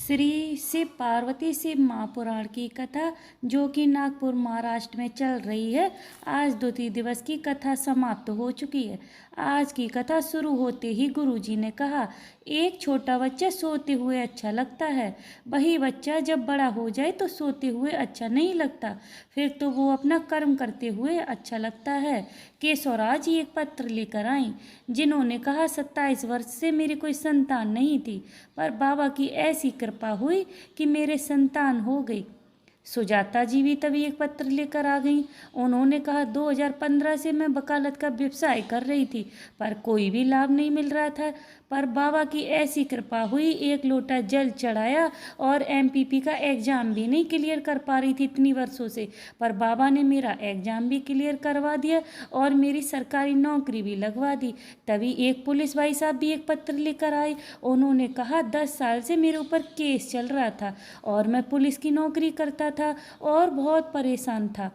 श्री शिव पार्वती शिव महापुराण की कथा जो कि नागपुर महाराष्ट्र में चल रही है। आज द्वितीय दिवस की कथा समाप्त हो चुकी है। आज की कथा शुरू होते ही गुरुजी ने कहा, एक छोटा बच्चा सोते हुए अच्छा लगता है, वही बच्चा जब बड़ा हो जाए तो सोते हुए अच्छा नहीं लगता, फिर तो वो अपना कर्म करते हुए अच्छा लगता है। केशवराज एक पत्र लेकर आई, जिन्होंने कहा 27 वर्ष से मेरी कोई संतान नहीं थी, पर बाबा की ऐसी कृपा हुई कि मेरे संतान हो गई। सुजाता जी भी तभी एक पत्र लेकर आ गईं। उन्होंने कहा 2015 से मैं वकालत का व्यवसाय कर रही थी, पर कोई भी लाभ नहीं मिल रहा था, पर बाबा की ऐसी कृपा हुई, एक लोटा जल चढ़ाया और एमपीपी का एग्ज़ाम भी नहीं क्लियर कर पा रही थी इतनी वर्षों से, पर बाबा ने मेरा एग्ज़ाम भी क्लियर करवा दिया और मेरी सरकारी नौकरी भी लगवा दी। तभी एक पुलिस भाई साहब भी एक पत्र लेकर आए। उन्होंने कहा 10 साल से मेरे ऊपर केस चल रहा था और मैं पुलिस की नौकरी करता था और बहुत परेशान था।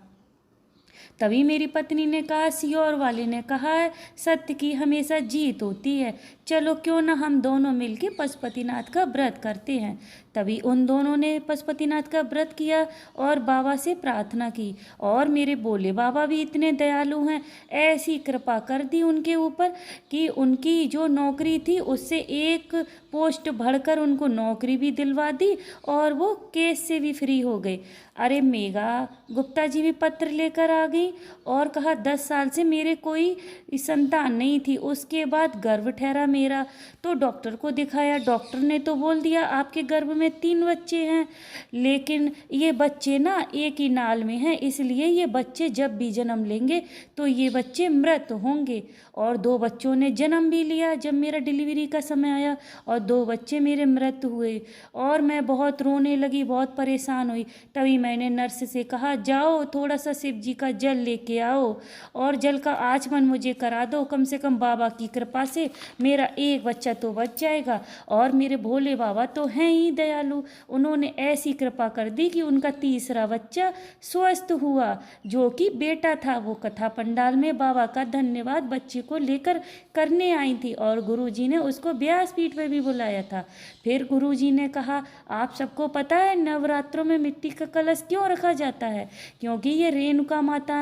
तभी मेरी पत्नी ने कहा, सियोर वाले ने कहा है सत्य की हमेशा जीत होती है, चलो क्यों ना हम दोनों मिलकर पशुपतिनाथ का व्रत करते हैं। तभी उन दोनों ने पशुपतिनाथ का व्रत किया और बाबा से प्रार्थना की, और मेरे भोले बाबा भी इतने दयालु हैं, ऐसी कृपा कर दी उनके ऊपर कि उनकी जो नौकरी थी उससे एक पोस्ट बढ़कर उनको नौकरी भी दिलवा दी और वो केस से भी फ्री हो गए। अरे मेघा गुप्ता जी भी पत्र लेकर आ गई और कहा 10 साल से मेरे कोई संतान नहीं थी, उसके बाद गर्भ ठहरा मेरा, तो डॉक्टर को दिखाया, डॉक्टर ने तो बोल दिया आपके गर्भ में 3 बच्चे हैं, लेकिन ये बच्चे ना एक ही नाल में हैं, इसलिए ये बच्चे जब भी जन्म लेंगे तो ये बच्चे मृत होंगे। और 2 बच्चों ने जन्म भी लिया जब मेरा डिलीवरी का समय आया, और 2 बच्चे मेरे मृत हुए और मैं बहुत रोने लगी, बहुत परेशान हुई। तभी मैंने नर्स से कहा, जाओ थोड़ा सा शिव जी का जल लेके आओ और जल का आचमन मुझे करा दो, कम से कम बाबा की कृपा से मेरा एक बच्चा तो बच जाएगा। और मेरे भोले बाबा तो हैं ही दयालु, उन्होंने ऐसी कृपा कर दी कि उनका तीसरा बच्चा स्वस्थ हुआ, जो कि बेटा था। वो कथा पंडाल में बाबा का धन्यवाद बच्चे को लेकर करने आई थी और गुरुजी ने उसको व्यासपीठ पे भी बुलाया था। फिर गुरुजी ने कहा, आप सबको पता है नवरात्रों में मिट्टी का कलश क्यों रखा जाता है? क्योंकि ये रेणुका माता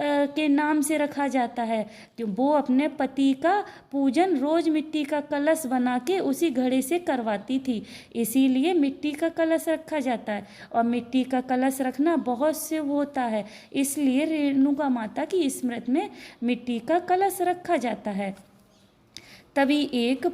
के नाम से रखा जाता है, कि वो अपने पति का पूजन रोज मिट्टी का कलश बना के उसी घड़े से करवाती थी, इसीलिए मिट्टी का कलश रखा जाता है। और मिट्टी का कलश रखना बहुत शुभ होता है, इसलिए रेणुका माता की स्मृति में मिट्टी का कलश रखा जाता है। तभी एक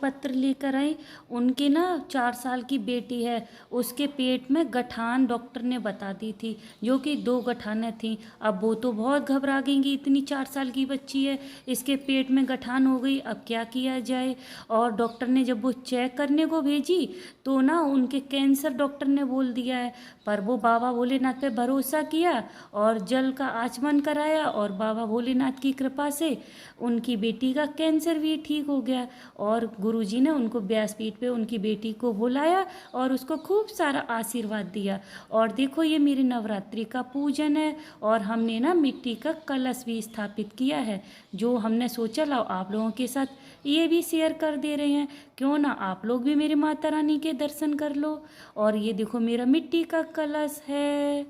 पत्र लेकर आई, उनकी ना 4 साल की बेटी है, उसके पेट में गठान डॉक्टर ने बता दी थी, जो कि 2 गठानें थीं। अब वो तो बहुत घबरा गई, इतनी 4 साल की बच्ची है, इसके पेट में गठान हो गई, अब क्या किया जाए। और डॉक्टर ने जब वो चेक करने को भेजी तो ना उनके कैंसर डॉक्टर ने बोल दिया है, पर वो बाबा भोलेनाथ पे भरोसा किया और जल का आचमन कराया और बाबा भोलेनाथ की कृपा से उनकी बेटी का कैंसर भी ठीक हो गया। और गुरुजी ने उनको व्यासपीठ पे उनकी बेटी को बुलाया और उसको खूब सारा आशीर्वाद दिया। और देखो ये मेरी नवरात्रि का पूजन है और हमने ना मिट्टी का कलश भी स्थापित किया है, जो हमने सोचा लाओ आप लोगों के साथ ये भी शेयर कर दे रहे हैं, क्यों ना आप लोग भी मेरी माता रानी के दर्शन कर लो। और ये देखो मेरा मिट्टी का कलश है।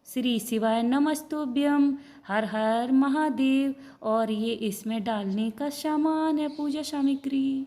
श्री शिवाय नमस्तुभ्यम, हर हर महादेव। और ये इसमें डालने का सामान है, पूजा सामग्री।